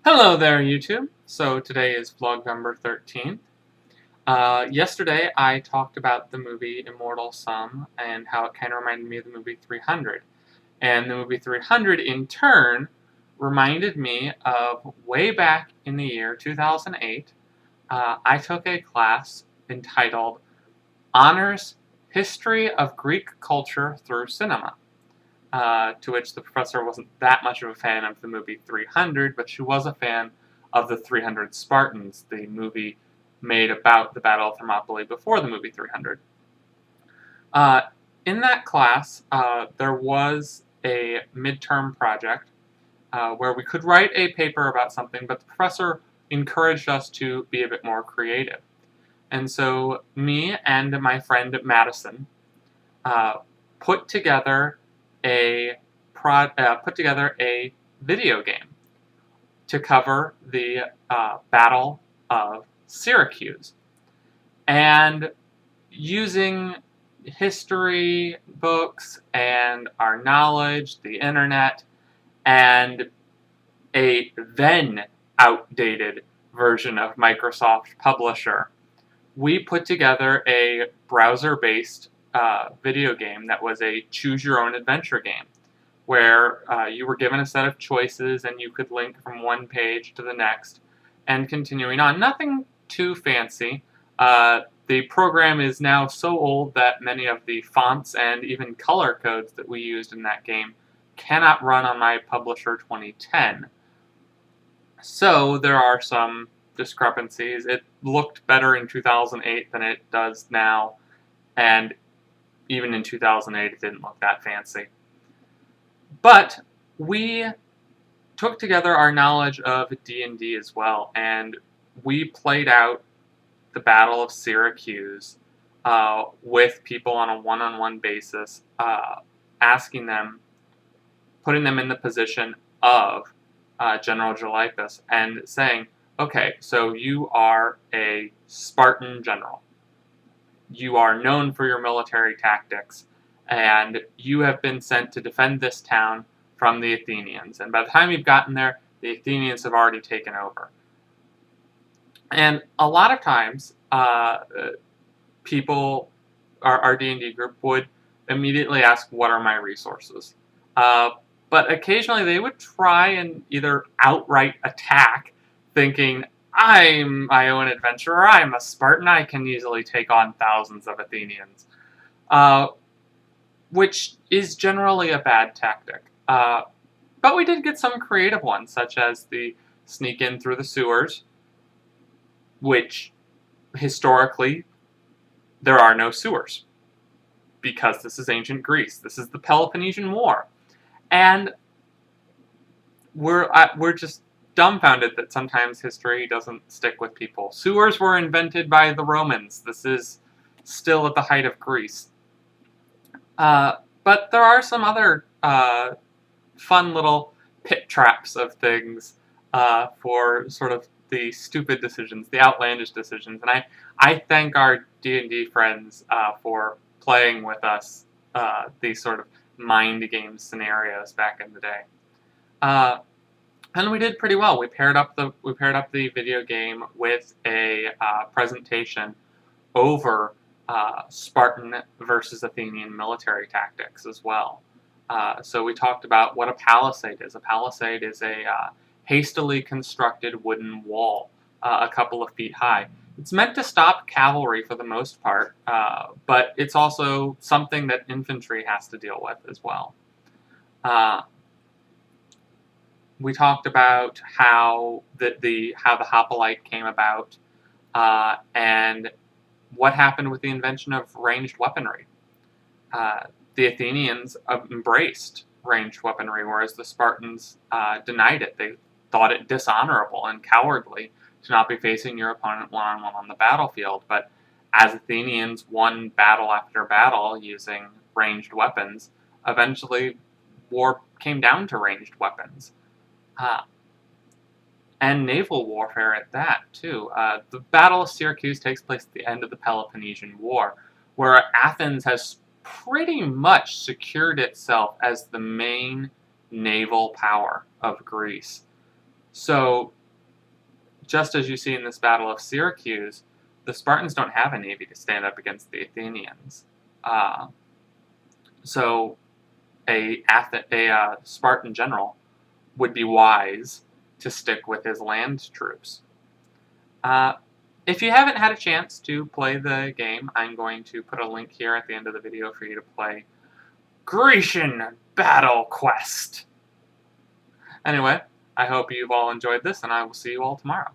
Hello there, YouTube. So today is Vlogvember 13th. Yesterday I talked about the movie Immortal Sum and how it kind of reminded me of the movie 300. And the movie 300, in turn, reminded me of way back in the year 2008. I took a class entitled Honors History of Greek Culture Through Cinema. To which the professor wasn't that much of a fan of the movie 300, but she was a fan of the 300 Spartans, the movie made about the Battle of Thermopylae before the movie 300. Uh, in that class, there was a midterm project where we could write a paper about something, but the professor encouraged us to be a bit more creative. And so me and my friend Madison put together a video game to cover the Battle of Syracuse, and using history books and our knowledge, the internet, and a then outdated version of Microsoft Publisher, we put together a browser-based video game that was a choose-your-own-adventure game, where you were given a set of choices and you could link from one page to the next and continuing on. Nothing too fancy. The program is now so old that many of the fonts and even color codes that we used in that game cannot run on my Publisher 2010. So there are some discrepancies. It looked better in 2008 than it does now, and even in 2008 it didn't look that fancy. But we took together our knowledge of D&D as well, and we played out the Battle of Syracuse with people on a one-on-one basis, asking them, putting them in the position of General Gelipus and saying, okay, so you are a Spartan general. You are known for your military tactics, and you have been sent to defend this town from the Athenians. And by the time you've gotten there, the Athenians have already taken over. And a lot of times, people, our D&D group, would immediately ask, what are my resources? But occasionally they would try and either outright attack, thinking, I'm my own adventurer, I'm a Spartan, I can easily take on thousands of Athenians. Which is generally a bad tactic. But we did get some creative ones, such as the sneak in through the sewers, which, historically, there are no sewers. Because this is ancient Greece. This is the Peloponnesian War. And we're just dumbfounded that sometimes history doesn't stick with people. Sewers were invented by the Romans. This is still at the height of Greece. But there are some other fun little pit traps of things for sort of the stupid decisions, the outlandish decisions. And I thank our D&D friends for playing with us these sort of mind game scenarios back in the day. And we did pretty well. We paired up the video game with a presentation over Spartan versus Athenian military tactics as well. So we talked about what a palisade is. A palisade is a hastily constructed wooden wall, a couple of feet high. It's meant to stop cavalry for the most part, but it's also something that infantry has to deal with as well. We talked about how the hoplite came about, and what happened with the invention of ranged weaponry. The Athenians embraced ranged weaponry, whereas the Spartans denied it. They thought it dishonorable and cowardly to not be facing your opponent one-on-one on the battlefield. But as Athenians won battle after battle using ranged weapons, eventually war came down to ranged weapons. And naval warfare at that, too. The Battle of Syracuse takes place at the end of the Peloponnesian War, where Athens has pretty much secured itself as the main naval power of Greece. So, just as you see in this Battle of Syracuse, the Spartans don't have a navy to stand up against the Athenians. So, a Spartan general would be wise to stick with his land troops. If you haven't had a chance to play the game, I'm going to put a link here at the end of the video for you to play Grecian Battle Quest. Anyway, I hope you've all enjoyed this, and I will see you all tomorrow.